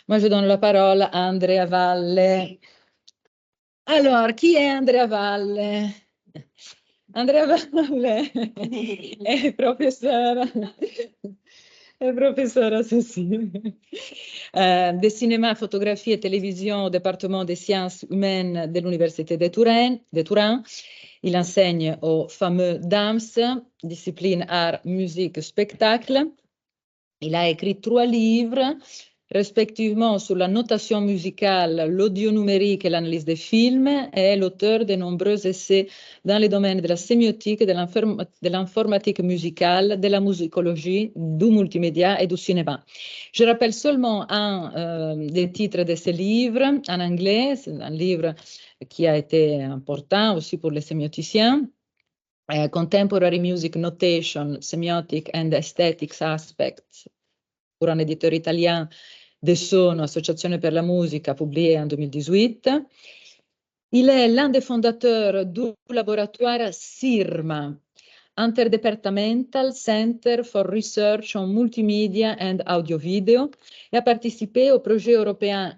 Moi, je donne la parole à Andrea Valle. Alors, qui est Andrea Valle? Andrea Valle è professeur associé de cinéma, photographie et télévision au département des sciences humaines de l'Université de Turin. Il enseigne au fameux DAMS, discipline art, musique, spectacle. Il a écrit 3 livres, respectivement sur la notation musicale, l'audio numérique et l'analyse des films, et est l'auteur de nombreux essais dans les domaines de la sémiotique, de l'informatique musicale, de la musicologie, du multimédia et du cinéma. Je rappelle seulement un des titres de ces livres en anglais. C'est un livre qui a été important aussi pour les sémioticiens. Contemporary Music Notation, Semiotic and Aesthetics Aspects, pour un éditeur italien de Sono, Associazione per la Musica, publié en 2018. Il est l'un des fondateurs du laboratoire CIRMA, Interdepartmental Center for Research on Multimedia and Audio Video, et a participé au projet européen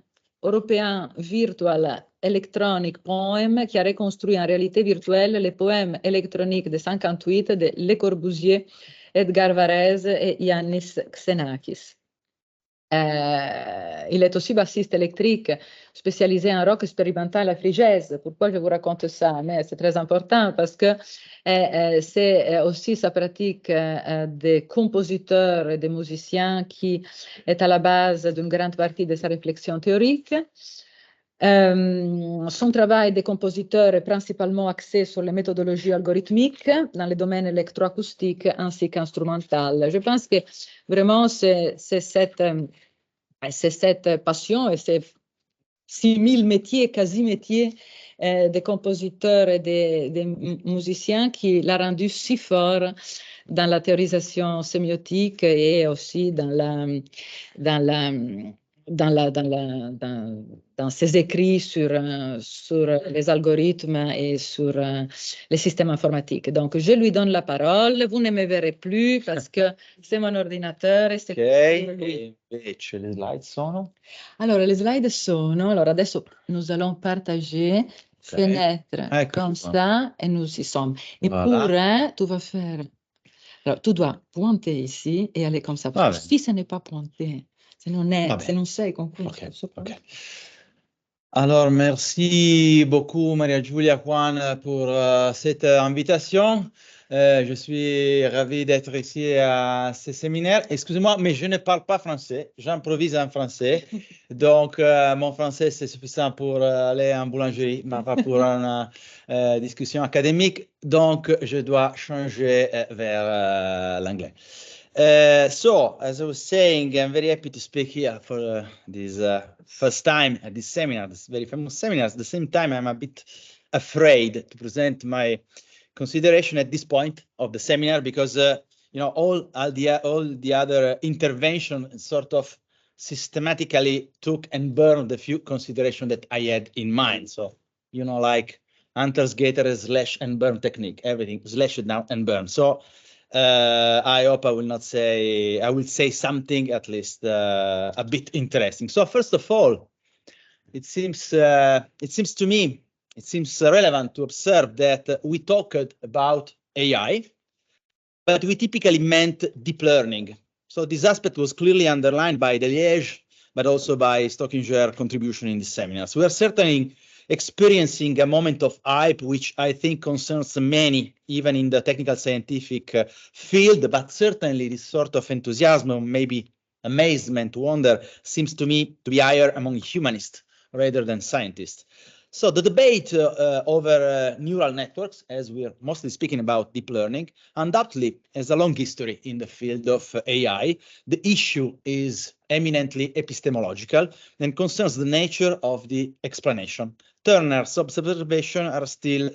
Virtual Electronic Poem, qui a reconstruit en réalité virtuelle les poèmes électroniques de 58 de Le Corbusier, Edgar Varèse et Yannis Xenakis. Il est aussi bassiste électrique spécialisé en rock expérimental à free jazz. Pourquoi je vous raconte ça? Mais c'est très important parce que c'est aussi sa pratique des compositeurs et des musiciens qui est à la base d'une grande partie de sa réflexion théorique. Son travail de compositeur est principalement axé sur les méthodologies algorithmiques dans les domaines électroacoustiques ainsi qu'instrumental. Je pense que vraiment c'est cette passion et ces 6000 métiers, quasi-métiers des compositeurs et des musiciens qui l'a rendu si fort dans la théorisation sémiotique et aussi dans ses écrits sur les algorithmes et sur les systèmes informatiques. Donc, je lui donne la parole. Vous ne me verrez plus parce que c'est mon ordinateur e c'est e invece le slide sono? Allora, le slide sono... Allora, adesso nous allons partager fenêtre comme ça et nous y sommes. Et Voilà. tu vas faire... Alors, tu dois pointer ici et aller comme ça. Parce que si ce n'est pas pointé, se non sei con questo. Ok. Alors, merci beaucoup, Maria Giulia Juan, pour cette invitation. Je suis ravi d'être ici à ce séminaire. Excusez-moi, mais je ne parle pas français. J'improvise en français. Donc, mon français, c'est suffisant pour aller en boulangerie, mais pas pour une discussion académique. Donc, je dois changer vers l'anglais. So, as I was saying, I'm very happy to speak here for this first time at this seminar, this very famous seminar. At the same time, I'm a bit afraid to present my consideration at this point of the seminar because, you know, all the other intervention sort of systematically took and burned the few consideration that I had in mind. So, you know, like Hunter's Gator slash and burn technique, everything slash it down and burn. So, I hope I will say something at least a bit interesting. So first of all, it seems to me, it seems relevant to observe that we talked about AI, but we typically meant deep learning. So this aspect was clearly underlined by Deliège, but also by Stockinger contribution in the seminars. We are certainly experiencing a moment of hype, which I think concerns many, even in the technical scientific field, but certainly this sort of enthusiasm, maybe amazement, wonder, seems to me to be higher among humanists rather than scientists. So the debate over neural networks, as we're mostly speaking about deep learning, undoubtedly has a long history in the field of AI. The issue is eminently epistemological and concerns the nature of the explanation. Turner's observations are still,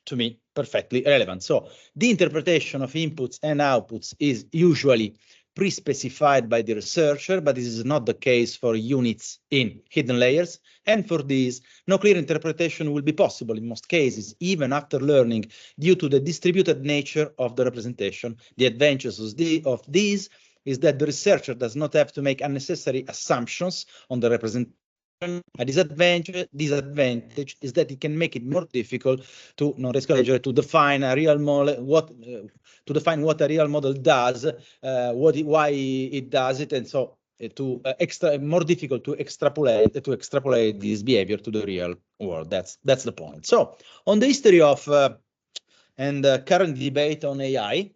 to me, perfectly relevant. So the interpretation of inputs and outputs is usually pre-specified by the researcher, but this is not the case for units in hidden layers. And for these, no clear interpretation will be possible in most cases, even after learning, due to the distributed nature of the representation. The advantages of these is that the researcher does not have to make unnecessary assumptions on the representation. A disadvantage is that it can make it more difficult to define a real model, what a real model does, why it does it, and so more difficult to extrapolate this behavior to the real world. That's the point. So on the history of and current debate on AI,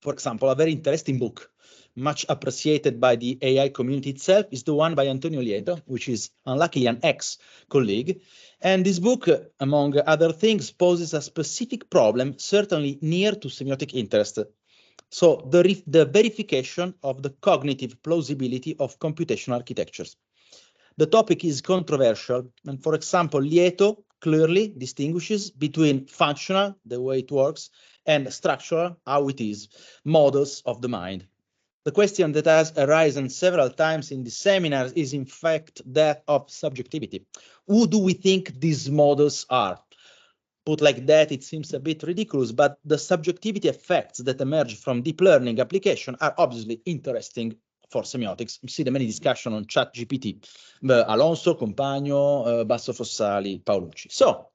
for example, a very interesting book, much appreciated by the AI community itself, is the one by Antonio Lieto, which is unluckily an ex-colleague. And this book, among other things, poses a specific problem, certainly near to semiotic interest. So the verification of the cognitive plausibility of computational architectures. The topic is controversial, and for example, Lieto clearly distinguishes between functional, the way it works, and structural, how it is, models of the mind. The question that has arisen several times in the seminars is in fact that of subjectivity. Who do we think these models are? Put like that, it seems a bit ridiculous, but the subjectivity effects that emerge from deep learning application are obviously interesting for semiotics. You see the many discussion on ChatGPT, Alonso, Compagno, Basso Fossali, Paolucci. So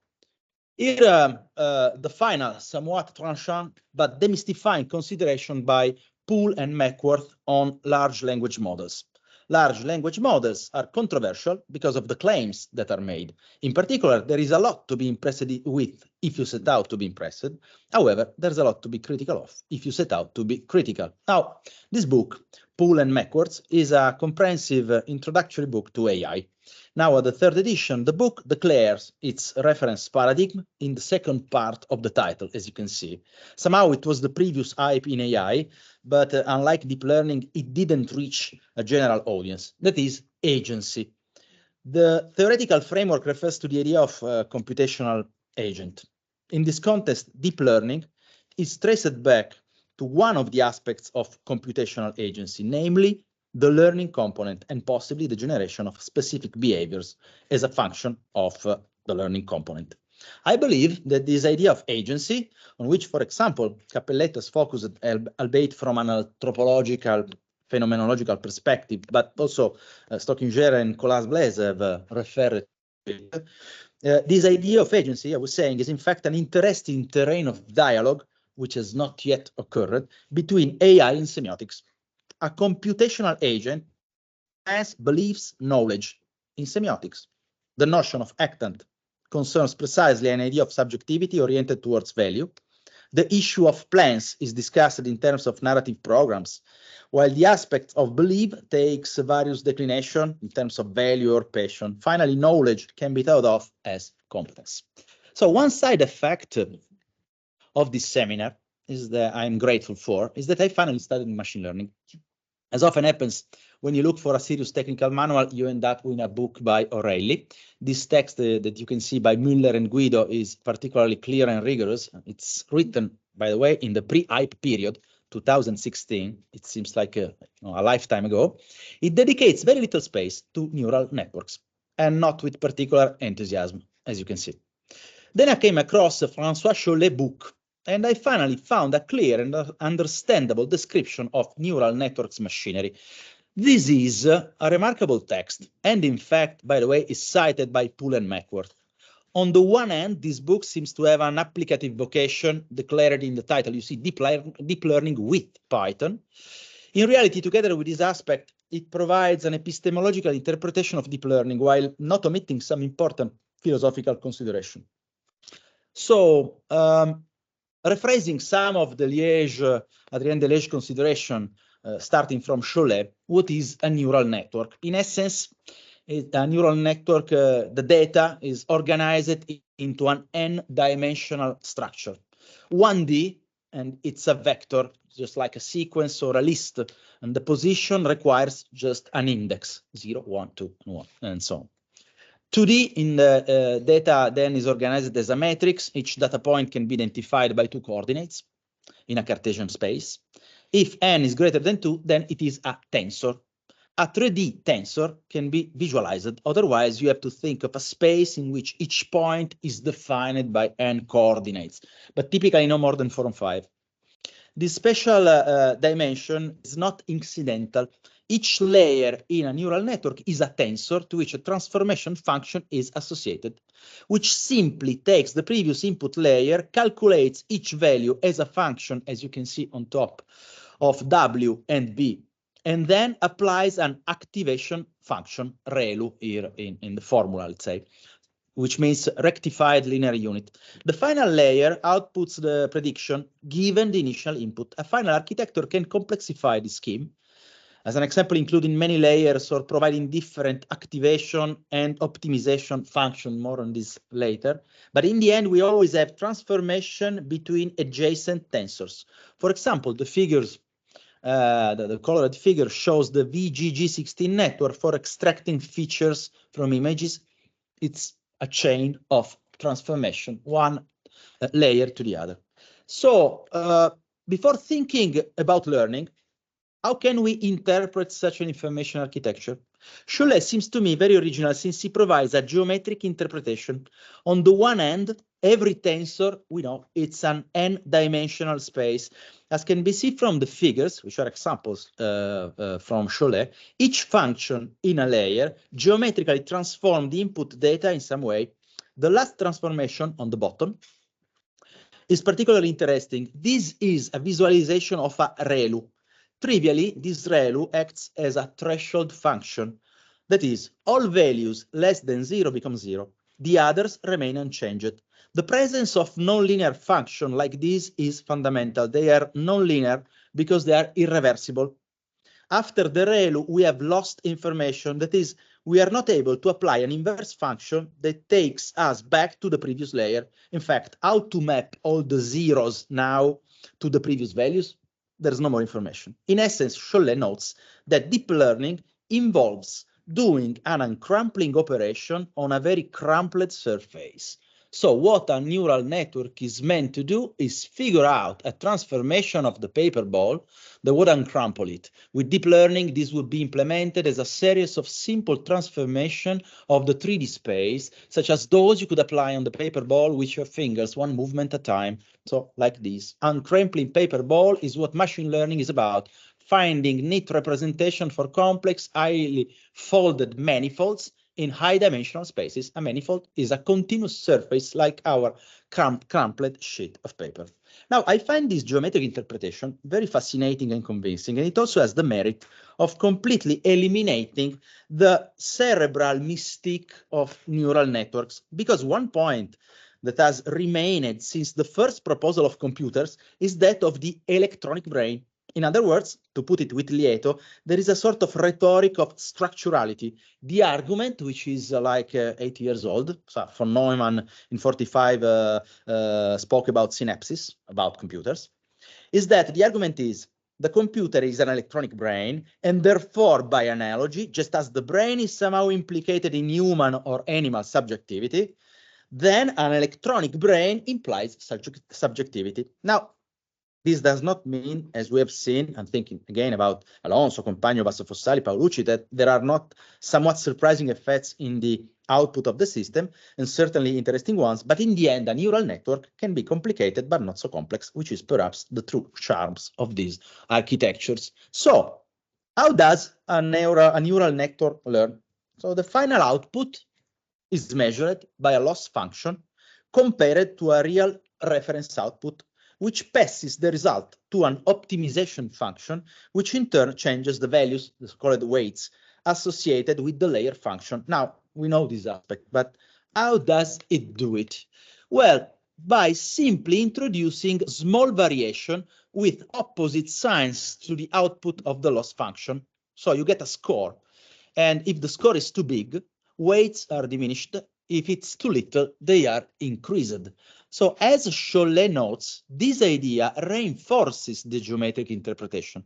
here the final, somewhat tranchant, but demystifying consideration by Poole and Mackworth on large language models. Large language models are controversial because of the claims that are made. In particular, there is a lot to be impressed with if you set out to be impressed. However, there's a lot to be critical of if you set out to be critical. Now, this book, Poole and Mackworth, is a comprehensive introductory book to AI. Now, at the third edition, the book declares its reference paradigm in the second part of the title, as you can see. Somehow it was the previous hype in AI, but unlike deep learning, it didn't reach a general audience, that is, agency. The theoretical framework refers to the idea of computational agent. In this context, deep learning is traced back to one of the aspects of computational agency, namely the learning component and possibly the generation of specific behaviors as a function of the learning component. I believe that this idea of agency, on which, for example, Capelletto has focused, albeit from an anthropological, phenomenological perspective, but also Stockinger and Colas-Blaise have referred to it. This idea of agency, I was saying, is in fact an interesting terrain of dialogue, which has not yet occurred, between AI and semiotics. A computational agent has beliefs, knowledge. In semiotics, the notion of actant concerns precisely an idea of subjectivity oriented towards value. The issue of plans is discussed in terms of narrative programs, while the aspect of belief takes various declinations in terms of value or passion. Finally, knowledge can be thought of as competence. So one side effect of this seminar is that I'm grateful for, is that I finally studied machine learning. As often happens, when you look for a serious technical manual, you end up with a book by O'Reilly. This text that you can see by Müller and Guido is particularly clear and rigorous. It's written, by the way, in the pre-hype period, 2016. It seems like a lifetime ago. It dedicates very little space to neural networks, and not with particular enthusiasm, as you can see. Then I came across François Chollet's book, and I finally found a clear and understandable description of neural networks machinery. This is a remarkable text, and in fact, by the way, is cited by Poole and Mackworth. On the one hand, this book seems to have an applicative vocation declared in the title. You see, deep learning with Python. In reality, together with this aspect, it provides an epistemological interpretation of deep learning while not omitting some important philosophical consideration. So, rephrasing some of the Adrien Delage consideration, starting from Chollet, what is a neural network? In essence, a neural network, the data is organized into an n-dimensional structure. 1D, and it's a vector, just like a sequence or a list, and the position requires just an index, 0, 1, 2, 1, and so on. 2D in the data then is organized as a matrix. Each data point can be identified by 2 coordinates in a Cartesian space. If n is greater than 2, then it is a tensor. A 3D tensor can be visualized. Otherwise, you have to think of a space in which each point is defined by n coordinates, but typically no more than 4 and 5. This special dimension is not incidental. Each layer in a neural network is a tensor to which a transformation function is associated, which simply takes the previous input layer, calculates each value as a function, as you can see on top, of W and B, and then applies an activation function, ReLU, here in the formula, let's say, which means rectified linear unit. The final layer outputs the prediction given the initial input. A final architecture can complexify the scheme, as an example, including many layers or providing different activation and optimization function, more on this later. But in the end, we always have transformation between adjacent tensors. For example, the figures, the colored figure shows the VGG16 network for extracting features from images. It's a chain of transformation, one layer to the other. So before thinking about learning, how can we interpret such an information architecture? Cholet seems to me very original since he provides a geometric interpretation. On the one hand, every tensor, we know, it's an n-dimensional space. As can be seen from the figures, which are examples from Cholet, each function in a layer geometrically transforms the input data in some way. The last transformation on the bottom is particularly interesting. This is a visualization of a ReLU. Trivially, this ReLU acts as a threshold function. That is, all values less than 0 become 0. The others remain unchanged. The presence of nonlinear function like this is fundamental. They are nonlinear because they are irreversible. After the ReLU, we have lost information. That is, we are not able to apply an inverse function that takes us back to the previous layer. In fact, how to map all the zeros now to the previous values? There's no more information. In essence, Cholet notes that deep learning involves doing an uncrumpling operation on a very crumpled surface. So what a neural network is meant to do is figure out a transformation of the paper ball that would uncrumple it. With deep learning, this would be implemented as a series of simple transformation of the 3D space, such as those you could apply on the paper ball with your fingers, one movement at a time. So like this, uncrumpling paper ball is what machine learning is about, finding neat representation for complex, highly folded manifolds in high-dimensional spaces. A manifold is a continuous surface like our crumpled sheet of paper. Now, I find this geometric interpretation very fascinating and convincing, and it also has the merit of completely eliminating the cerebral mystique of neural networks, because one point that has remained since the first proposal of computers is that of the electronic brain. In other words, to put it with Lieto, there is a sort of rhetoric of structurality. The argument, which is like 8 years old, so von Neumann in 45 spoke about synapses, about computers, is that the argument is the computer is an electronic brain, and therefore, by analogy, just as the brain is somehow implicated in human or animal subjectivity, then an electronic brain implies subjectivity. Now, this does not mean, as we have seen, I'm thinking again about Alonso, Compagno, Bassofossali, Paolucci, that there are not somewhat surprising effects in the output of the system, and certainly interesting ones, but in the end, a neural network can be complicated, but not so complex, which is perhaps the true charms of these architectures. So, how does a neural network learn? So the final output is measured by a loss function compared to a real reference output, which passes the result to an optimization function, which in turn changes the values, the called weights, associated with the layer function. Now, we know this aspect, but how does it do it? Well, by simply introducing small variation with opposite signs to the output of the loss function. So you get a score. And if the score is too big, weights are diminished. If it's too little, they are increased. So as Cholet notes, this idea reinforces the geometric interpretation.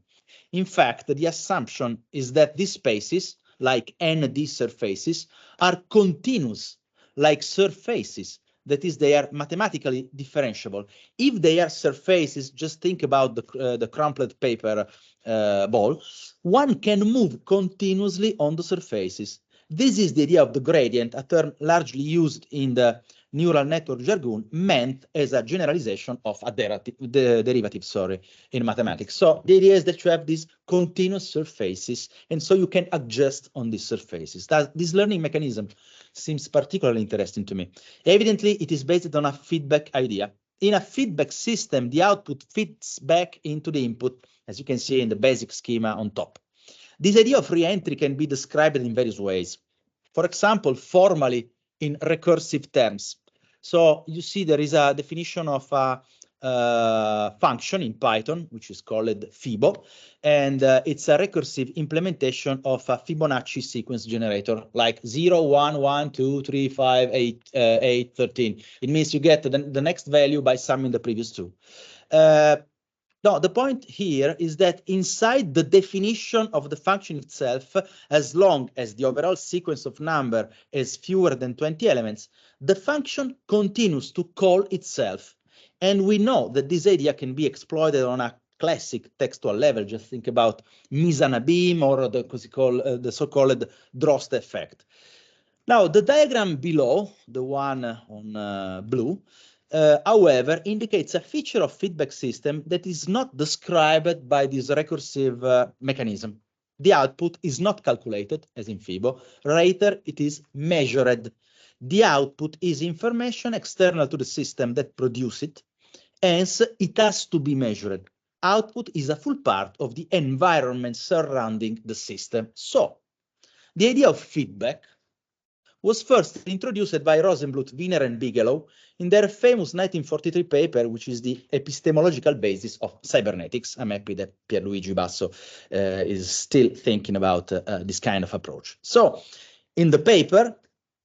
In fact, the assumption is that these spaces, like ND surfaces, are continuous, like surfaces. That is, they are mathematically differentiable. If they are surfaces, just think about the crumpled paper ball, one can move continuously on the surfaces. This is the idea of the gradient, a term largely used in the neural network jargon meant as a generalization of a derivative, in mathematics. So the idea is that you have these continuous surfaces, and so you can adjust on these surfaces. This learning mechanism seems particularly interesting to me. Evidently, it is based on a feedback idea. In a feedback system, the output feeds back into the input, as you can see in the basic schema on top. This idea of re-entry can be described in various ways. For example, formally in recursive terms. So you see there is a definition of a function in Python, which is called Fibo, and it's a recursive implementation of a Fibonacci sequence generator, like 0, 1, 1, 2, 3, 5, 8, 8, 13. It means you get the next value by summing the previous two. No, the point here is that inside the definition of the function itself, as long as the overall sequence of number is fewer than 20 elements, the function continues to call itself. And we know that this idea can be exploited on a classic textual level. Just think about mise en abîme or the so-called Drost effect. Now, the diagram below, the one on blue, however, indicates a feature of feedback system that is not described by this recursive mechanism. The output is not calculated, as in Fibo, rather it is measured. The output is information external to the system that produces it, hence it has to be measured. Output is a full part of the environment surrounding the system. So, the idea of feedback was first introduced by Rosenbluth, Wiener, and Bigelow in their famous 1943 paper, which is the epistemological basis of cybernetics. I'm happy that Pierluigi Basso is still thinking about this kind of approach. So, in the paper,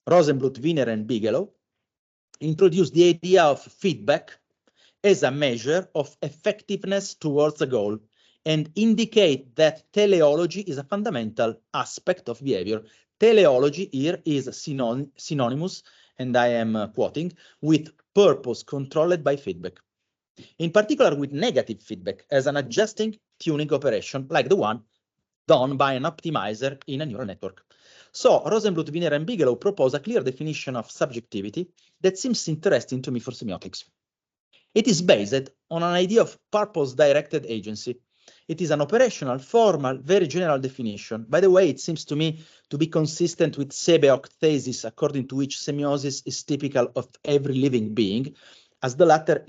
Rosenbluth, Wiener, and Bigelow introduced the idea of feedback as a measure of effectiveness towards a goal and indicate that teleology is a fundamental aspect of behavior. Teleology here is synonymous, and I am quoting, with purpose controlled by feedback. In particular with negative feedback as an adjusting tuning operation like the one done by an optimizer in a neural network. So Rosenbluth, Wiener, and Bigelow propose a clear definition of subjectivity that seems interesting to me for semiotics. It is based on an idea of purpose-directed agency. It is an operational, formal, very general definition. By the way, it seems to me to be consistent with Sebeok's thesis, according to which semiosis is typical of every living being, as the latter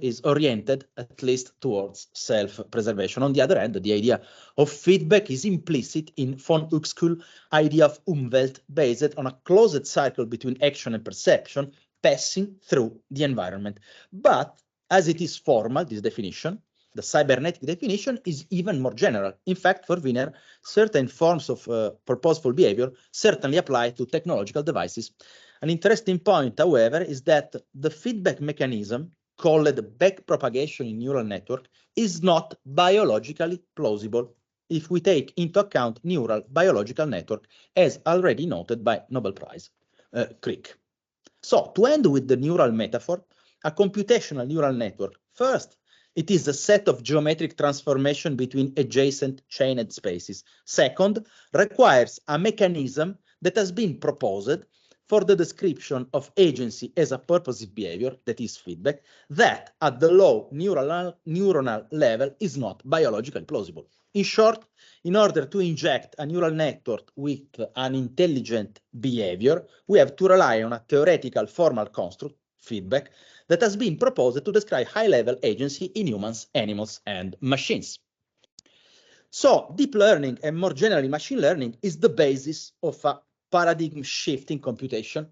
is oriented at least towards self-preservation. On the other hand, the idea of feedback is implicit in von Uexküll's idea of Umwelt, based on a closed cycle between action and perception, passing through the environment. But as it is formal, this definition, the cybernetic definition is even more general. In fact, for Wiener, certain forms of purposeful behavior certainly apply to technological devices. An interesting point, however, is that the feedback mechanism, called backpropagation in neural network, is not biologically plausible if we take into account neural biological network, as already noted by Nobel Prize Crick. So, to end with the neural metaphor, a computational neural network, first, it is a set of geometric transformation between adjacent chained spaces. Second, requires a mechanism that has been proposed for the description of agency as a purposive behavior, that is feedback, that at the low neuronal level is not biologically plausible. In short, in order to inject a neural network with an intelligent behavior, we have to rely on a theoretical formal construct, feedback, that has been proposed to describe high-level agency in humans, animals, and machines. So, deep learning, and more generally machine learning, is the basis of a paradigm shift in computation.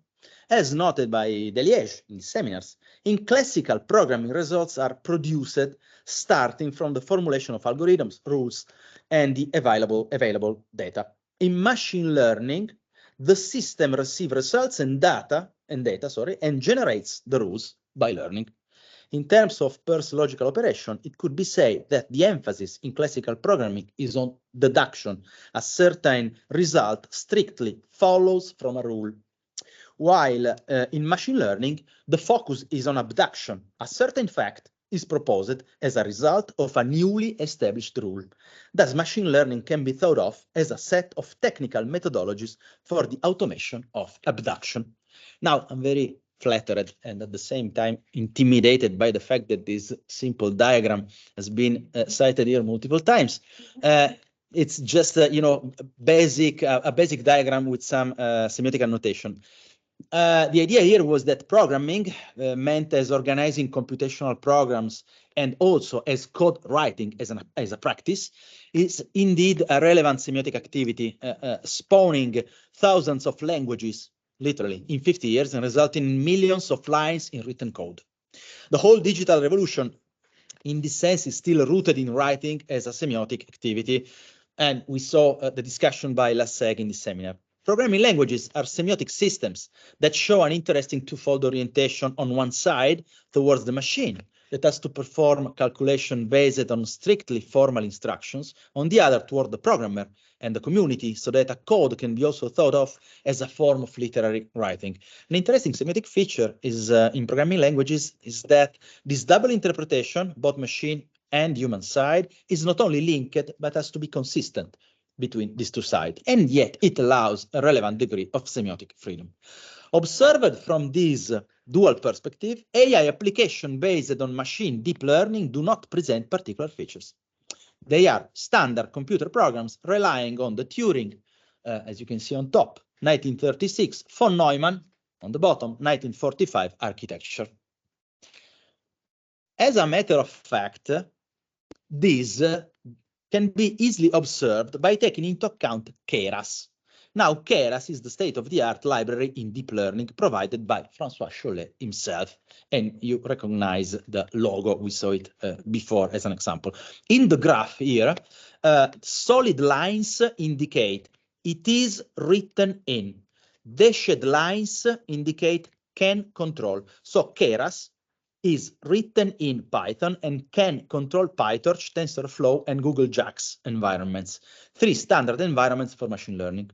As noted by Deliège in seminars, in classical programming, results are produced starting from the formulation of algorithms, rules, and the available data. In machine learning, the system receives results and data, and generates the rules by learning. In terms of Peirce logical operation, it could be said that the emphasis in classical programming is on deduction. A certain result strictly follows from a rule. While in machine learning, the focus is on abduction. A certain fact is proposed as a result of a newly established rule. Thus, machine learning can be thought of as a set of technical methodologies for the automation of abduction. Now, I'm very flattered and at the same time intimidated by the fact that this simple diagram has been cited here multiple times. It's just a basic diagram with some semiotic annotation. The idea here was that programming, meant as organizing computational programs and also as code writing as a practice, is indeed a relevant semiotic activity, spawning thousands of languages, literally, in 50 years and resulting in millions of lines in written code. The whole digital revolution, in this sense, is still rooted in writing as a semiotic activity, and we saw the discussion by Lasseg in this seminar. Programming languages are semiotic systems that show an interesting twofold orientation on one side towards the machine that has to perform calculation based on strictly formal instructions, on the other toward the programmer and the community, so that a code can be also thought of as a form of literary writing. An interesting semiotic feature is in programming languages is that this double interpretation, both machine and human side, is not only linked but has to be consistent between these two sides, and yet it allows a relevant degree of semiotic freedom. Observed from this dual perspective, AI applications based on machine deep learning do not present particular features. They are standard computer programs relying on the Turing, as you can see on top, 1936, von Neumann, on the bottom, 1945 architecture. As a matter of fact, this can be easily observed by taking into account Keras. Now, Keras is the state-of-the-art library in deep learning provided by François Chollet himself, and you recognize the logo. We saw it before as an example. In the graph here, solid lines indicate it is written in. Dashed lines indicate can control. So Keras is written in Python and can control PyTorch, TensorFlow, and Google JAX environments, 3 standard environments for machine learning.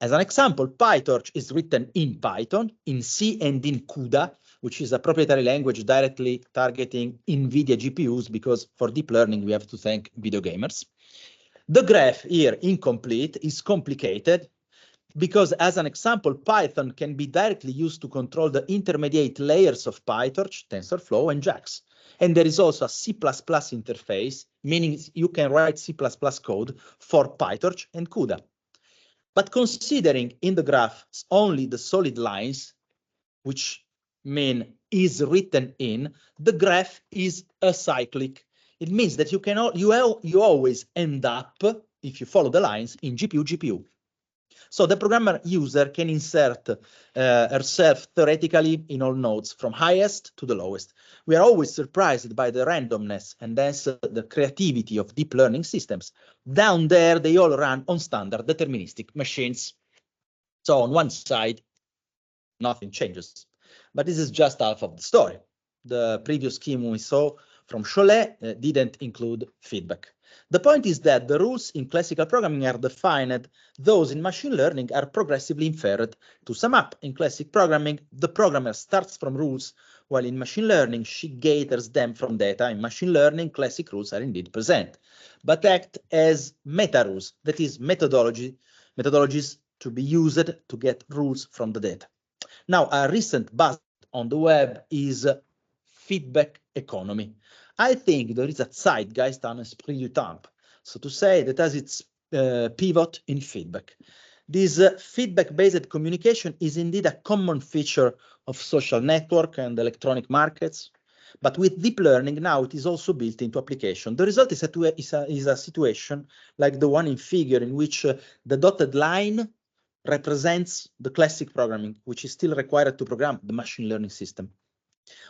As an example, PyTorch is written in Python, in C, and in CUDA, which is a proprietary language directly targeting NVIDIA GPUs, because for deep learning, we have to thank video gamers. The graph here, incomplete, is complicated, because as an example, Python can be directly used to control the intermediate layers of PyTorch, TensorFlow, and JAX. And there is also a C++ interface, meaning you can write C++ code for PyTorch and CUDA. But considering in the graph only the solid lines, which mean is written in, the graph is acyclic. It means that you always end up, if you follow the lines, in GPU. So the programmer user can insert herself theoretically in all nodes, from highest to the lowest. We are always surprised by the randomness and thus the creativity of deep learning systems. Down there, they all run on standard deterministic machines. So on one side, nothing changes. But this is just half of the story. The previous scheme we saw from Chollet didn't include feedback. The point is that the rules in classical programming are defined, those in machine learning are progressively inferred. To sum up, in classic programming, the programmer starts from rules, while in machine learning, she gathers them from data. In machine learning, classic rules are indeed present, but act as meta rules, that is, methodologies to be used to get rules from the data. Now, a recent buzz on the web is feedback economy. I think there is a zeitgeist on esprit du temps, so to say, that has its pivot in feedback. This feedback-based communication is indeed a common feature of social network and electronic markets, but with deep learning now it is also built into application. The result is a situation like the one in figure, in which the dotted line represents the classic programming, which is still required to program the machine learning system,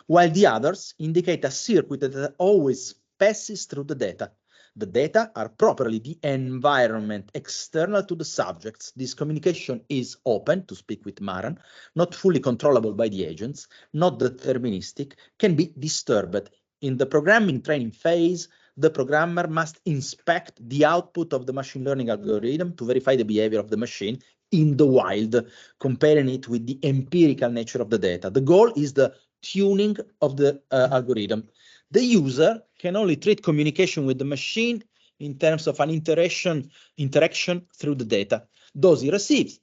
while the others indicate a circuit that always passes through the data. The data are properly the environment external to the subjects. This communication is open, to speak with Maran, not fully controllable by the agents, not deterministic, can be disturbed. In the programming training phase, the programmer must inspect the output of the machine learning algorithm to verify the behavior of the machine in the wild, comparing it with the empirical nature of the data. The goal is the tuning of the algorithm. The user can only treat communication with the machine in terms of an interaction through the data. Those he receives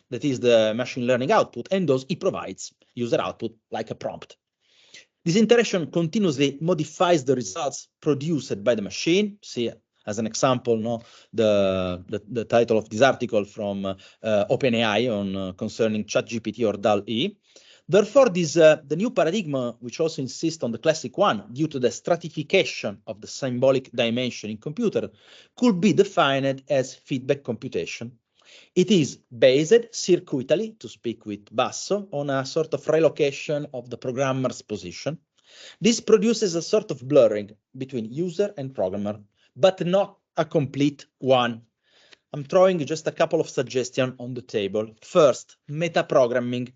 that is the machine learning output, and those it provides, user output, like a prompt. This interaction continuously modifies the results produced by the machine. See, as an example, no, the title of this article from OpenAI on concerning ChatGPT or DALL-E. Therefore, the new paradigm, which also insists on the classic one, due to the stratification of the symbolic dimension in computer, could be defined as feedback computation. It is based circuitally, to speak with Basso, on a sort of relocation of the programmer's position. This produces a sort of blurring between user and programmer, but not a complete one. I'm throwing just a couple of suggestions on the table. First, metaprogramming.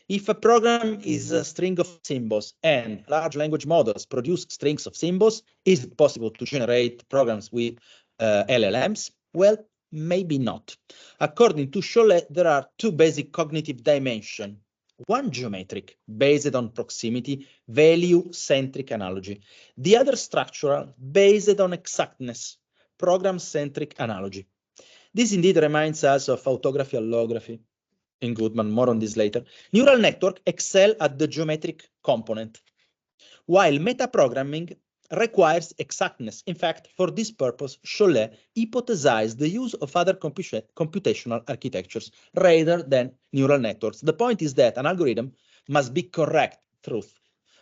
If a program is a string of symbols and large language models produce strings of symbols, is it possible to generate programs with LLMs? Well, maybe not. According to Cholet, there are two basic cognitive dimensions. One geometric, based on proximity, value-centric analogy. The other structural, based on exactness, program-centric analogy. This indeed reminds us of autography allography in Goodman, more on this later. Neural network excel at the geometric component, while metaprogramming requires exactness. In fact, for this purpose, Cholet hypothesized the use of other computational architectures rather than neural networks. The point is that an algorithm must be correct, truth,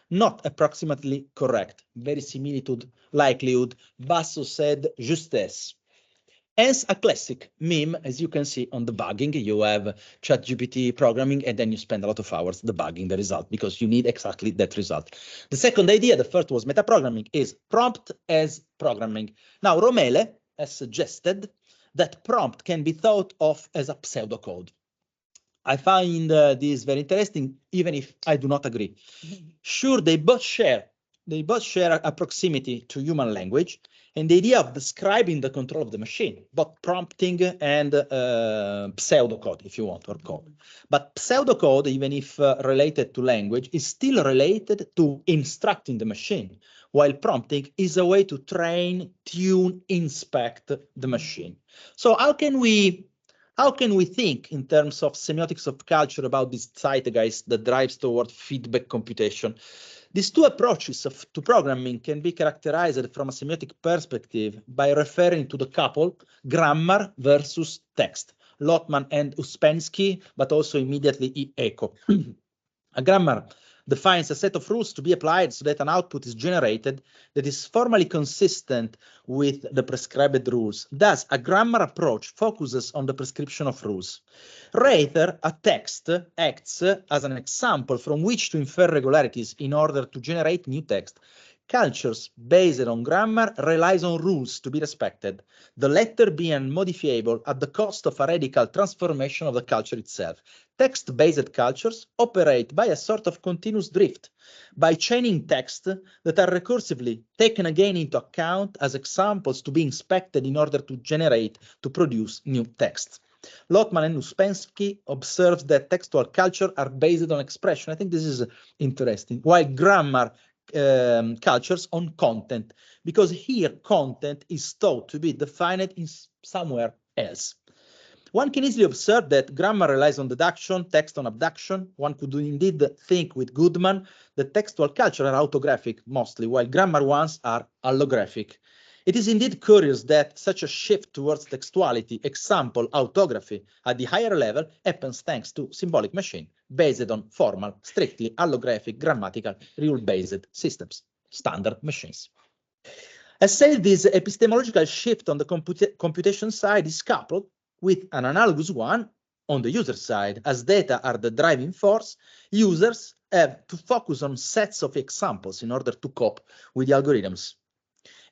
not approximately correct, verisimilitude, likelihood. Basso said justesse. Hence a classic meme, as you can see on debugging. You have ChatGPT programming, and then you spend a lot of hours debugging the result because you need exactly that result. The second idea, the first was metaprogramming, is prompt as programming. Now, Romele has suggested that prompt can be thought of as a pseudocode. I find this very interesting, even if I do not agree. Sure, they both share a proximity to human language and the idea of describing the control of the machine, both prompting and pseudocode, if you want, or code. But pseudocode, even if related to language, is still related to instructing the machine, while prompting is a way to train, tune, inspect the machine. So how can we think in terms of semiotics of culture about this zeitgeist that drives toward feedback computation? These two approaches to programming can be characterized from a semiotic perspective by referring to the couple grammar versus text, Lotman and Uspensky, but also immediately Eco. A grammar defines a set of rules to be applied so that an output is generated that is formally consistent with the prescribed rules. Thus, a grammar approach focuses on the prescription of rules. Rather, a text acts as an example from which to infer regularities in order to generate new text. Cultures based on grammar relies on rules to be respected, the latter being modifiable at the cost of a radical transformation of the culture itself. Text-based cultures operate by a sort of continuous drift, by chaining text that are recursively taken again into account as examples to be inspected in order to produce new text. Lotman and Uspensky observes that textual culture are based on expression. I think this is interesting, while grammar cultures on content, because here content is thought to be defined in somewhere else. One can easily observe that grammar relies on deduction, text on abduction. One could indeed think with Goodman that textual culture are autographic mostly, while grammar ones are allographic. It is indeed curious that such a shift towards textuality, example, autography, at the higher level happens thanks to symbolic machine based on formal, strictly allographic, grammatical, rule-based systems, standard machines. As said, this epistemological shift on the computation side is coupled with an analogous one on the user side. As data are the driving force, users have to focus on sets of examples in order to cope with the algorithms.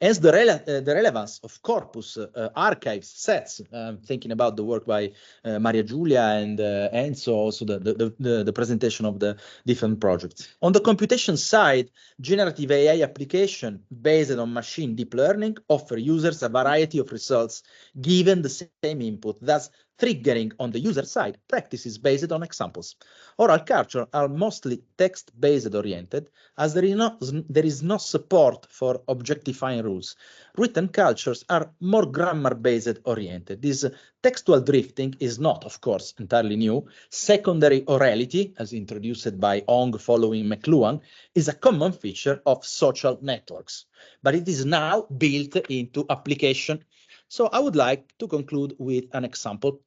Hence, the relevance of corpus, archives, sets, thinking about the work by Maria Giulia and Enzo, also the presentation of the different projects. On the computation side, generative AI application based on machine deep learning offer users a variety of results given the same input, thus triggering on the user side practices based on examples. Oral culture are mostly text-based oriented, as there is no support for objectifying rules. Written cultures are more grammar-based oriented. This textual drifting is not, of course, entirely new. Secondary orality, as introduced by Ong following McLuhan, is a common feature of social networks, but it is now built into application. So I would like to conclude with an example.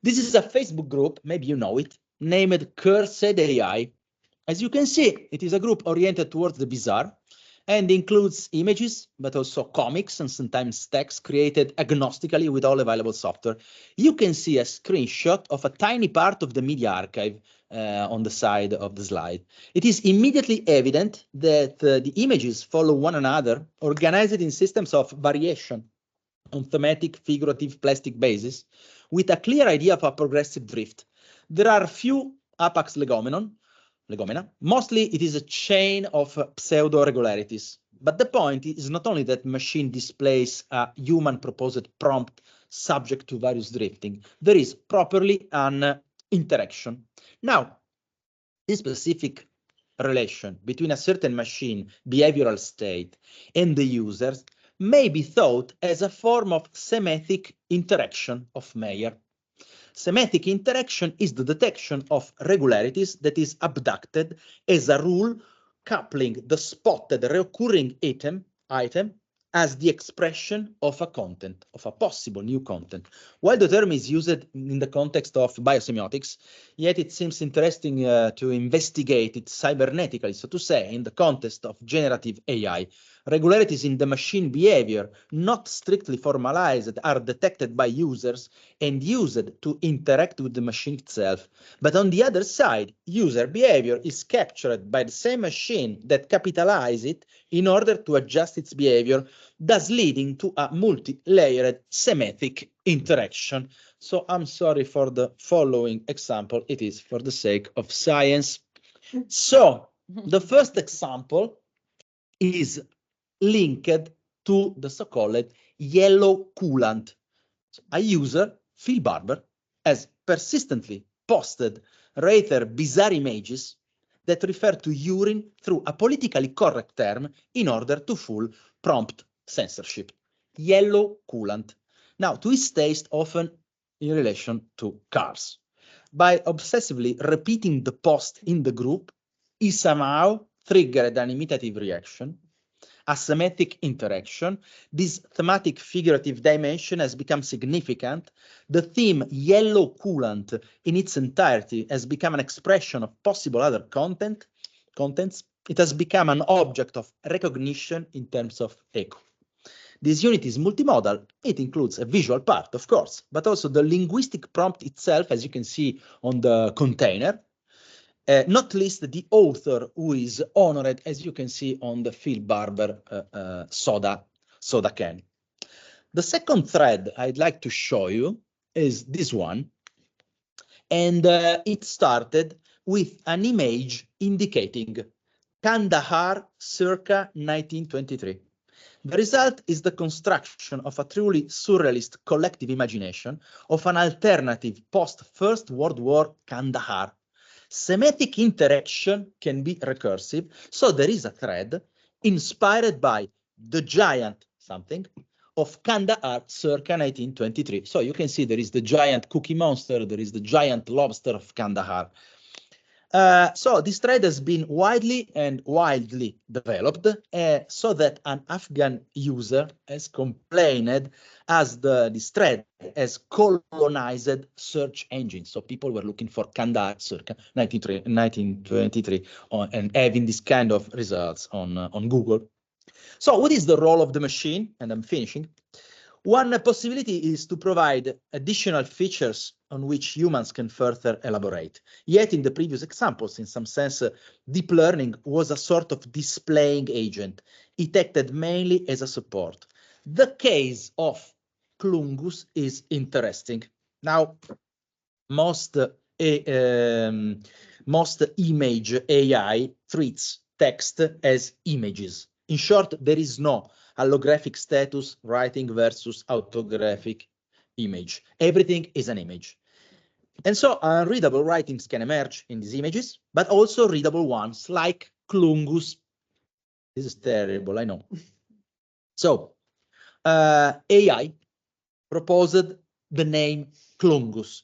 This is a Facebook group, maybe you know it, named Cursed AI. As you can see, it is a group oriented towards the bizarre and includes images, but also comics and sometimes text created agnostically with all available software. You can see a screenshot of a tiny part of the media archive on the side of the slide. It is immediately evident that the images follow one another, organized in systems of variation on thematic, figurative, plastic basis, with a clear idea of a progressive drift. There are few apex legomena. Mostly it is a chain of pseudo-regularities. But the point is not only that machine displays a human-proposed prompt subject to various drifting, there is properly an interaction. Now, this specific relation between a certain machine behavioral state and the users may be thought as a form of semantic interaction of Meyer. Semantic interaction is the detection of regularities that is abducted as a rule, coupling the spotted recurring item as the expression of a content, of a possible new content. While the term is used in the context of biosemiotics, yet it seems interesting to investigate it cybernetically, so to say, in the context of generative AI. Regularities in the machine behavior, not strictly formalized, are detected by users and used to interact with the machine itself. But on the other side, user behavior is captured by the same machine that capitalizes it in order to adjust its behavior, thus leading to a multi-layered semantic interaction. So I'm sorry for the following example. It is for the sake of science. So the first example is linked to the so-called yellow coolant. So a user, Phil Barber, has persistently posted rather bizarre images that refer to urine through a politically correct term in order to fool prompt censorship. Yellow coolant. Now, to his taste, often in relation to cars. By obsessively repeating the post in the group, he somehow triggered an imitative reaction, a semantic interaction. This thematic figurative dimension has become significant. The theme yellow coolant in its entirety has become an expression of possible other contents. It has become an object of recognition in terms of echo. This unit is multimodal. It includes a visual part, of course, but also the linguistic prompt itself, as you can see on the container. Not least the author, who is honored, as you can see on the Phil Barber soda can. The second thread I'd like to show you is this one, and it started with an image indicating Kandahar circa 1923. The result is the construction of a truly surrealist collective imagination of an alternative post-First World War Kandahar. Semantic interaction can be recursive, so there is a thread inspired by the giant something of Kandahar circa 1923. So you can see there is the giant cookie monster, there is the giant lobster of Kandahar. So this thread has been widely and wildly developed so that an Afghan user has complained as this thread has colonized search engines. So people were looking for Kandahar circa 1923 and having this kind of results on Google. So what is the role of the machine? And I'm finishing. One possibility is to provide additional features on which humans can further elaborate. Yet in the previous examples, in some sense, deep learning was a sort of displaying agent. It acted mainly as a support. The case of Clungus is interesting. Now, most image AI treats text as images. In short, there is no allographic status writing versus autographic image. Everything is an image. And so unreadable writings can emerge in these images, but also readable ones like clungus. This is terrible, I know. So AI proposed the name clungus.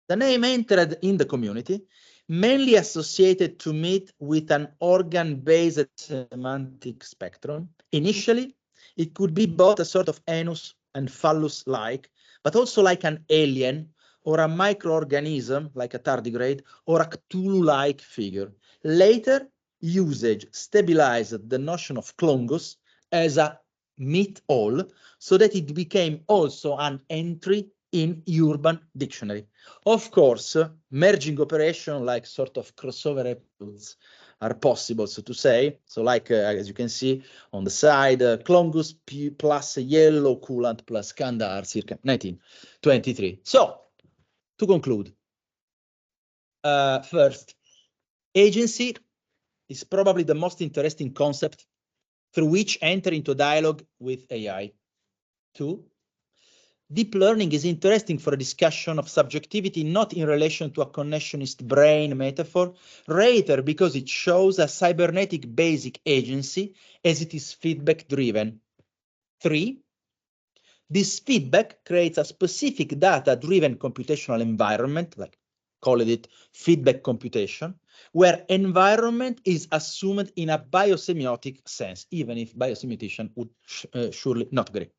The name entered in the community, mainly associated to meet with an organ-based semantic spectrum. Initially, it could be both a sort of anus and phallus-like, but also like an alien or a microorganism like a tardigrade or a Cthulhu-like figure. Later, usage stabilized the notion of clungus as a meet-all, so that it became also an entry in urban dictionary. Of course, merging operation like sort of crossover episodes are possible, so to say. So like, as you can see on the side, clungus plus yellow coolant plus Kandahar, circa 1923. So, to conclude, first, agency is probably the most interesting concept through which enter into dialogue with AI. 2, deep learning is interesting for a discussion of subjectivity, not in relation to a connectionist brain metaphor, rather because it shows a cybernetic basic agency as it is feedback driven. 3, this feedback creates a specific data-driven computational environment, like call it feedback computation, where environment is assumed in a biosemiotic sense, even if biosemiotician would surely not agree.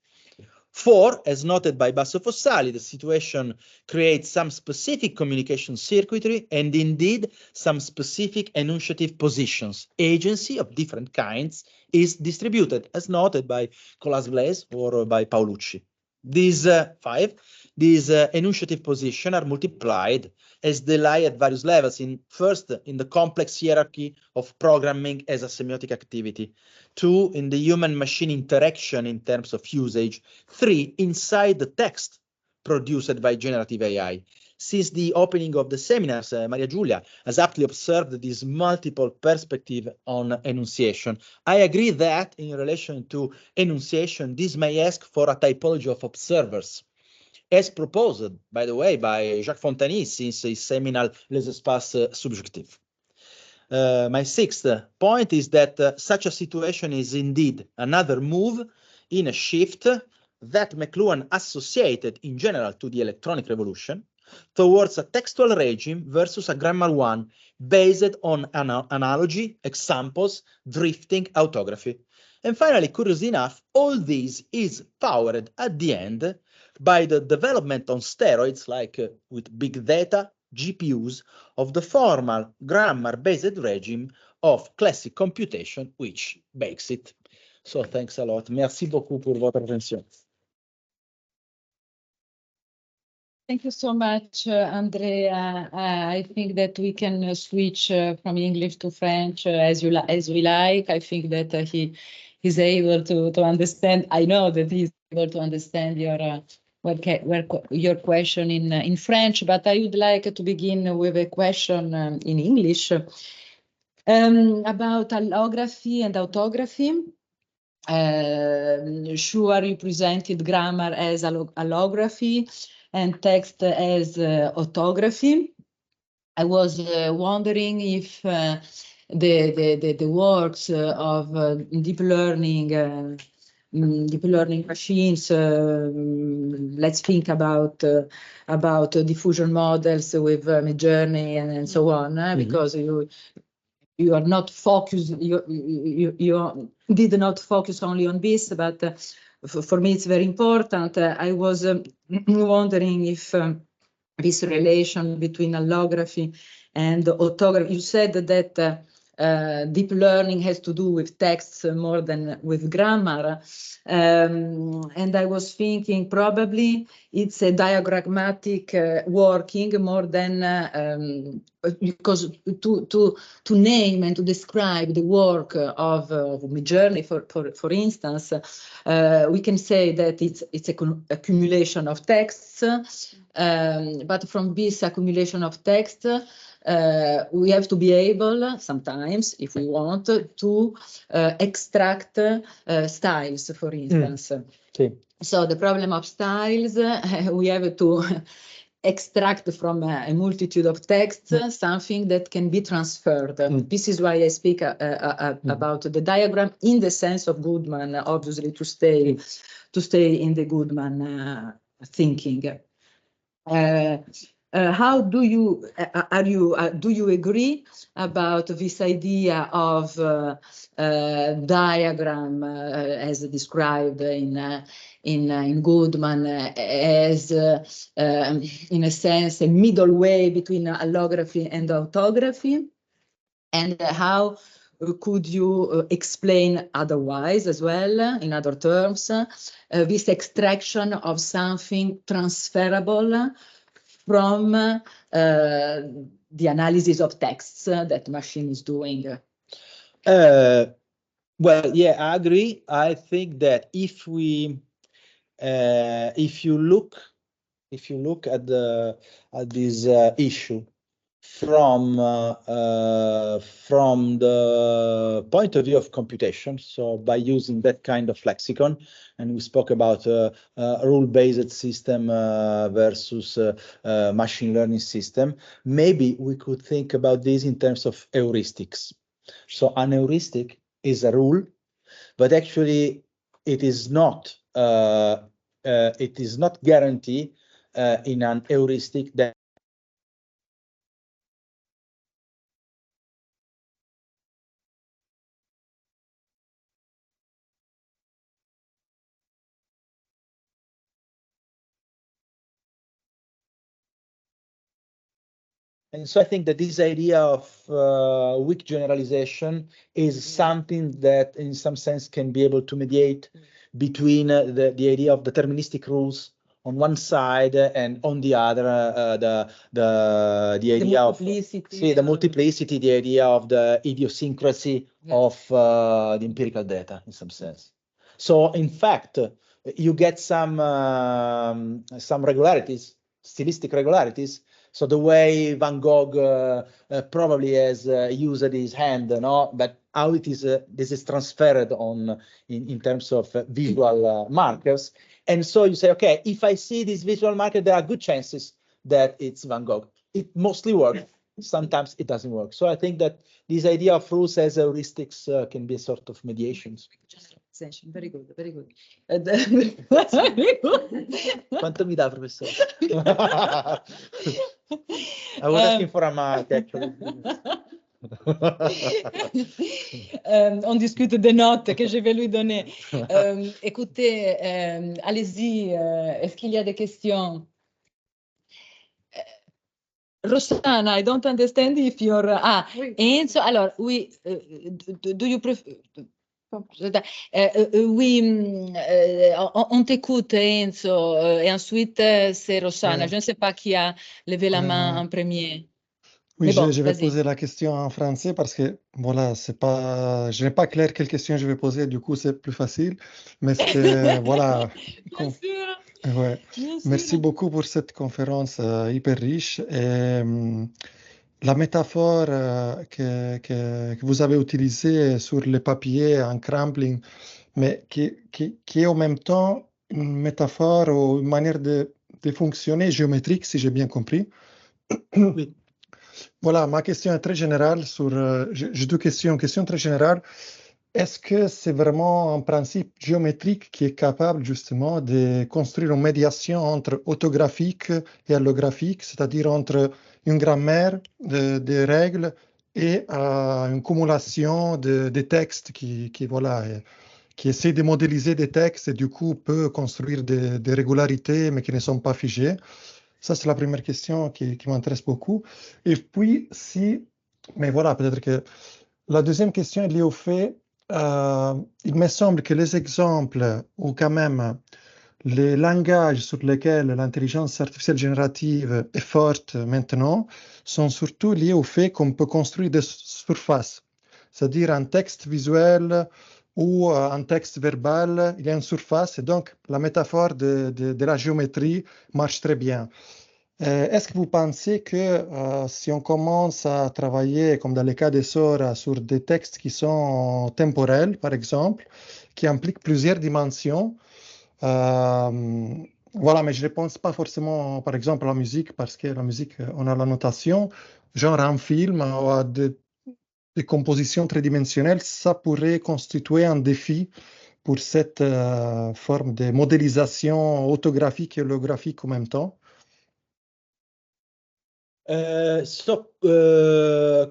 4, as noted by Basso Fossali, the situation creates some specific communication circuitry and indeed some specific enunciative positions. Agency of different kinds is distributed, as noted by Colas-Blaise or by Paolucci. These 5, these enunciative positions are multiplied as they lie at various levels. First, in the complex hierarchy of programming as a semiotic activity. 2, in the human-machine interaction in terms of usage. 3, inside the text produced by generative AI. Since the opening of the seminars, Maria Giulia has aptly observed this multiple perspective on enunciation. I agree that in relation to enunciation, this may ask for a typology of observers, as proposed, by the way, by Jacques Fontany, since his seminal Les Espaces Subjectifs. My 6th point is that such a situation is indeed another move in a shift that McLuhan associated in general to the electronic revolution towards a textual regime versus a grammar one based on analogy, examples, drifting, autography. And finally, curiously enough, all this is powered at the end by the development on steroids, like with big data, GPUs, of the formal grammar-based regime of classic computation, which bakes it. So thanks a lot. Merci beaucoup pour votre attention. Thank you so much, Andrea. I think that we can switch from English to French as we like. I think that he's able to understand. I know that he's able to understand your question in French, but I would like to begin with a question in English about allography and autography. Sure, you presented grammar as allography and text as autography. I was wondering if the works of deep learning machines, let's think about diffusion models with Midjourney and so on, because you are not focused, you did not focus only on this, but for me it's very important. I was wondering if this relation between allography and autography, you said that deep learning has to do with texts more than with grammar. And I was thinking probably it's a diagrammatic working more than because to name and to describe the work of Midjourney, for instance, we can say that it's an accumulation of texts, but from this accumulation of text, we have to be able, sometimes, if we want, to extract styles, for instance. Sì. So the problem of styles, we have to extract from a multitude of texts something that can be transferred. This is why I speak about the diagram in the sense of Goodman, obviously, to stay in the Goodman thinking. How do you do you agree about this idea of diagram as described in Goodman as in a sense a middle way between allography and orthography, and how could you explain otherwise as well, in other terms, this extraction of something transferable from the analysis of texts that machine is doing? Well, yeah, I agree. I think that if you look at this issue from the point of view of computation, so by using that kind of lexicon, and we spoke about rule-based system versus machine learning system, maybe we could think about this in terms of heuristics. So an heuristic is a rule, but actually it is not guaranteed in an heuristic that And so I think that this idea of weak generalization is something that in some sense can be able to mediate between the idea of deterministic rules on one side and on the other the idea of the multiplicity, the idea of the idiosyncrasy of the empirical data in some sense. So in fact, you get some regularities, stylistic regularities. So the way Van Gogh probably has used his hand, no? But how it is this is transferred on in terms of visual markers. And so you say, okay, if I see this visual marker, there are good chances that it's Van Gogh. It mostly works. Sometimes it doesn't work. So I think that this idea of rules as heuristics can be a sort of mediations. Very good, very good. Quanto mi dà, professore? I was asking for a mark, actually. On discute des notes que je vais lui donner. Écoutez, allez-y, est-ce qu'il y a des questions? Rosanna, I don't understand if you're... Enzo, alors, oui, do you prefer... on t'écoute, Enzo, et ensuite c'est Rosanna. Je ne sais pas qui a levé la main en premier. Oui, bon, je vais poser la question en français parce que, voilà, c'est pas... Je n'ai pas clair quelle question je vais poser, du coup, c'est plus facile. Mais c'était, voilà... Bien sûr. Ouais. Merci beaucoup pour cette conférence hyper riche. Et la métaphore que vous avez utilisée sur le papier en crumpling, mais qui est en même temps une métaphore ou une manière de fonctionner géométrique, si j'ai bien compris. Oui. Voilà, ma question est très générale sur... j'ai deux questions. Question très générale. Est-ce que c'est vraiment un principe géométrique qui est capable justement de construire une médiation entre autographique et allographique, c'est-à-dire entre une grammaire de règles et une cumulation de textes qui essaie de modéliser des textes et du coup peut construire des régularités mais qui ne sont pas figées? Ça, c'est la première question qui m'intéresse beaucoup. Et puis, mais voilà, peut-être que la deuxième question est liée au fait, il me semble que les exemples, ou quand même les langages sur lesquels l'intelligence artificielle générative est forte maintenant, sont surtout liés au fait qu'on peut construire des surfaces. C'est-à-dire un texte visuel ou un texte verbal, il y a une surface, et donc la métaphore de la géométrie marche très bien. Est-ce que vous pensez que si on commence à travailler, comme dans le cas des sorts, sur des textes qui sont temporels, par exemple, qui impliquent plusieurs dimensions, voilà, mais je ne pense pas forcément, par exemple, à la musique, parce que la musique, on a la notation, genre un film ou à des compositions tridimensionnelles, ça pourrait constituer un défi pour cette forme de modélisation autographique et holographique en même temps.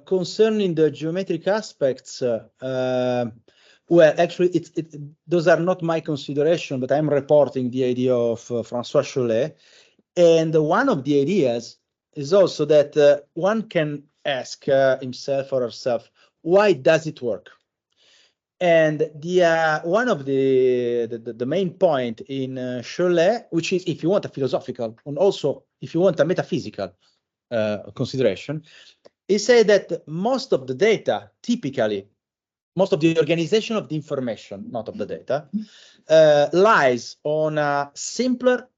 Concerning the geometric aspects, well, actually, those are not my consideration, but I'm reporting the idea of François Chollet. And one of the ideas is also that one can ask himself or herself, why does it work? And one of the main point in Chollet, which is, if you want a philosophical, and also if you want a metaphysical consideration, is say that most of the data, typically, most of the organization of the information, not of the data, lies on simpler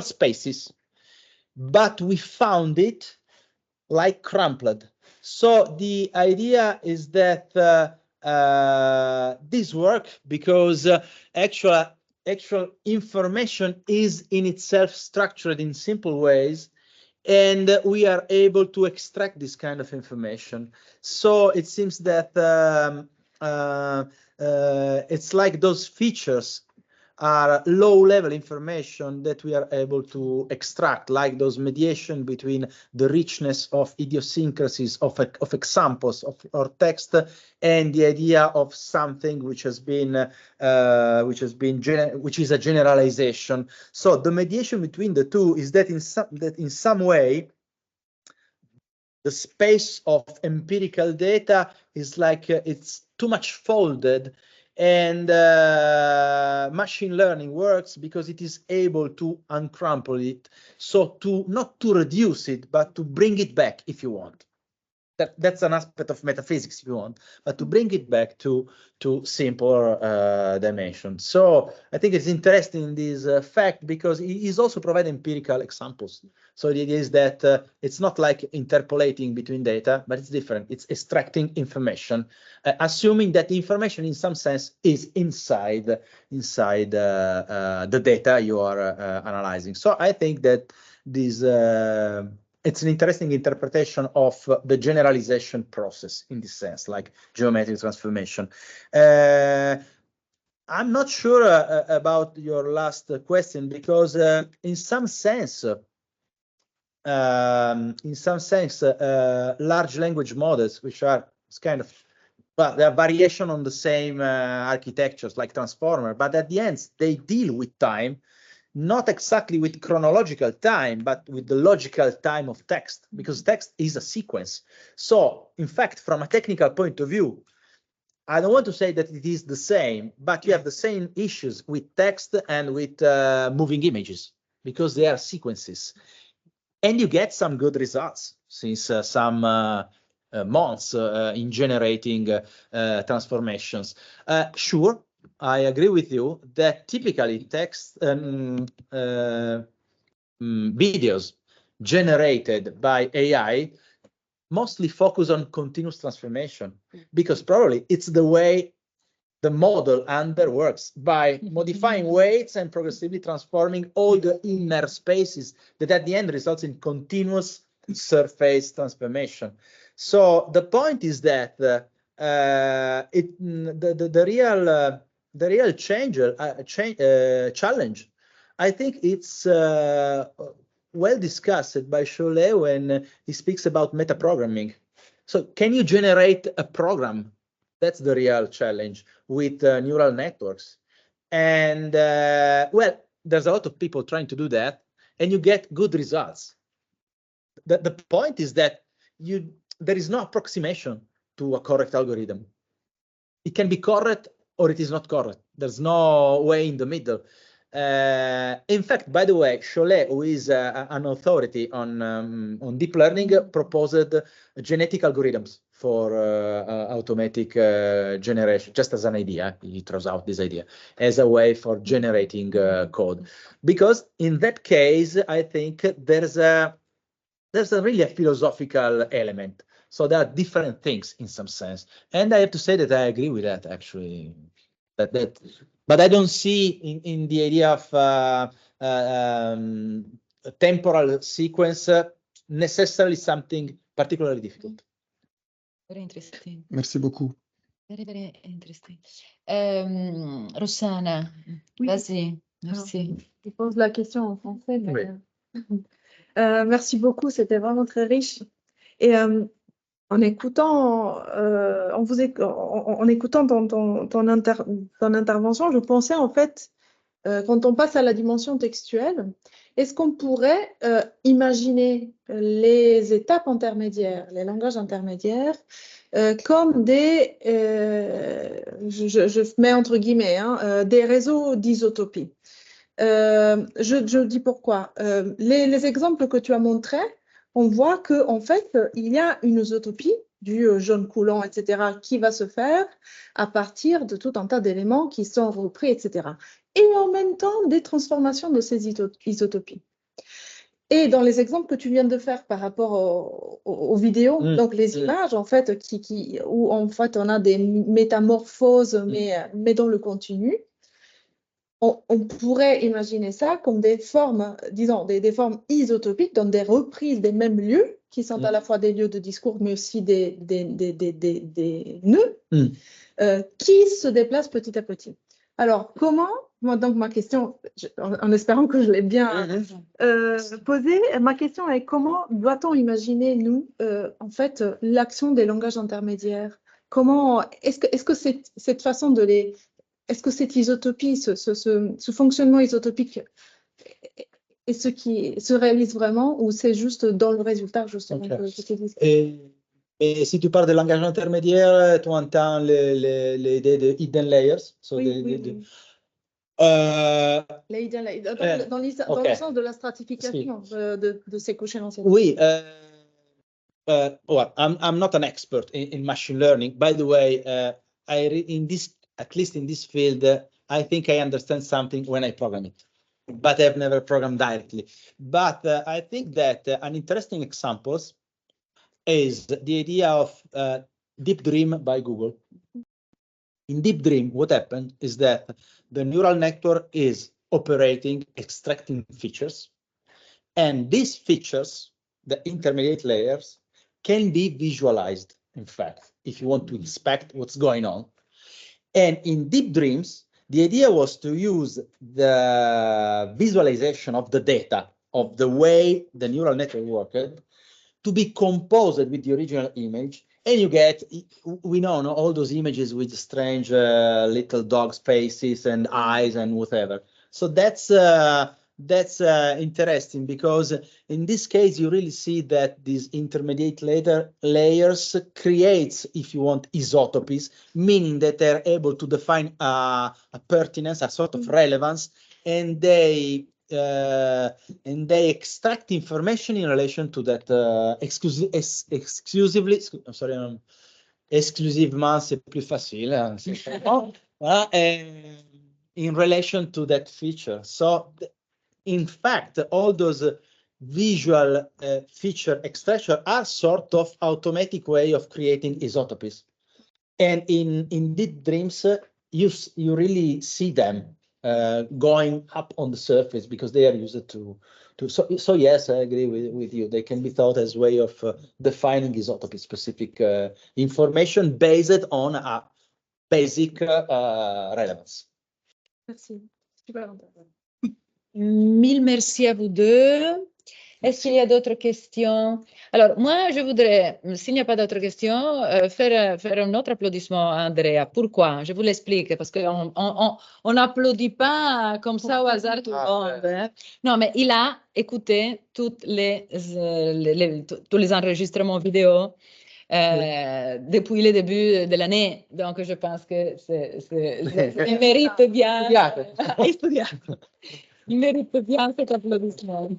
spaces, but we found it like crumpled. So the idea is that this work because actual information is in itself structured in simple ways, and we are able to extract this kind of information. So it seems that it's like those features are low-level information that we are able to extract, like those mediation between the richness of idiosyncrasies of examples or text and the idea of something which is a generalization. So the mediation between the two is that in some way the space of empirical data is like it's too much folded, and machine learning works because it is able to uncrumple it, so not to reduce it, but to bring it back, if you want. That's an aspect of metaphysics, if you want, but to bring it back to simpler dimensions. So I think it's interesting, this fact, because it is also providing empirical examples. So the idea is that it's not like interpolating between data, but it's different. It's extracting information, assuming that the information in some sense is inside the data you are analyzing. So I think that this it's an interesting interpretation of the generalization process in this sense, like geometric transformation. I'm not sure about your last question, because in some sense, large language models, which are kind of, well, they are variation on the same architectures like transformer, but at the end they deal with time, not exactly with chronological time, but with the logical time of text, because text is a sequence. So, in fact, from a technical point of view, I don't want to say that it is the same, but you have the same issues with text and with moving images, because they are sequences. And you get some good results since some months in generating transformations. Sure, I agree with you that typically text videos generated by AI mostly focus on continuous transformation, because probably it's the way the model under works, by modifying weights and progressively transforming all the inner spaces that at the end results in continuous surface transformation. So the point is that the real challenge, I think it's well discussed by Chollet when he speaks about metaprogramming. So can you generate a program? That's the real challenge with neural networks. And well, there's a lot of people trying to do that, and you get good results. The point is that there is no approximation to a correct algorithm. It can be correct or it is not correct. There's no way in the middle. In fact, by the way, Cholet, who is an authority on deep learning, proposed genetic algorithms for automatic generation, just as an idea. He throws out this idea as a way for generating code. Because in that case, I think there's really a philosophical element. So there are different things in some sense. And I have to say that I agree with that, actually. But I don't see in the idea of temporal sequence necessarily something particularly difficult. Very interesting. Merci beaucoup. Very, very interesting. Rossana, Oui. vas-y. Merci. Je pose la question en français. Mais... Oui. Merci beaucoup, c'était vraiment très riche. Et en écoutant, en écoutant ton intervention, je pensais en fait, quand on passe à la dimension textuelle, est-ce qu'on pourrait imaginer les étapes intermédiaires, les langages intermédiaires, comme des, je mets entre guillemets, des réseaux d'isotopie. Je dis pourquoi. Les exemples que tu as montrés, on voit qu'en fait, il y a une isotopie du jaune coulant, etc., qui va se faire à partir de tout un tas d'éléments qui sont repris, etc. Et en même temps, des transformations de ces isotopies. Et dans les exemples que tu viens de faire par rapport aux vidéos, donc les images, en fait, où en fait on a des métamorphoses, mais dans le continu, on pourrait imaginer ça comme des formes, disons, des formes isotopiques, dans des reprises des mêmes lieux, qui sont à la fois des lieux de discours, mais aussi des nœuds, qui se déplacent petit à petit. Alors, comment, moi, donc ma question, en espérant que je l'ai bien posée, ma question est comment doit-on imaginer, nous, en fait, l'action des langages intermédiaires? Comment, est-ce que cette façon de les... Est-ce que cette isotopie, ce fonctionnement isotopique est ce qui se réalise vraiment ou c'est juste dans le résultat, justement, que je te dis? Et si tu parles de langage intermédiaire, tu entends l'idée de hidden layers. So oui, les hidden layers. Dans le sens de la stratification de ces couches énonciatiques. Oui. Well, I'm not an expert in machine learning. By the way, at least in this field, I think I understand something when I program it, but I've never programmed directly. But I think that an interesting example is the idea of Deep Dream by Google. In Deep Dream, what happened is that the neural network is operating, extracting features, and these features, the intermediate layers, can be visualized, in fact, if you want to inspect what's going on. And in deep dreams, the idea was to use the visualization of the data, of the way the neural network worked, to be composed with the original image. And you get, we know all those images with strange little dog's faces and eyes and whatever. So that's interesting because in this case, you really see that these intermediate layers creates, if you want, isotopies, meaning that they're able to define a pertinence, a sort of relevance, and they extract information in relation to that exclusively. I'm sorry, exclusivement, c'est plus facile. In relation to that feature. So, in fact, all those visual feature extraction are sort of automatic way of creating isotopies. And in deep dreams, you really see them going up on the surface because they are used to so yes, I agree with you. They can be thought as way of defining isotopy specific information based on a basic relevance. Merci. Super intéressant. Mille merci à vous deux. Est-ce qu'il y a d'autres questions? Alors, moi, je voudrais, s'il n'y a pas d'autres questions, faire un autre applaudissement à Andrea. Pourquoi? Je vous l'explique, parce qu'on n'applaudit pas comme ça au hasard tout le monde. Hein? Non, mais il a écouté tous les enregistrements vidéo depuis le début de l'année. Donc, je pense que il mérite bien. Il mérite bien cet applaudissement.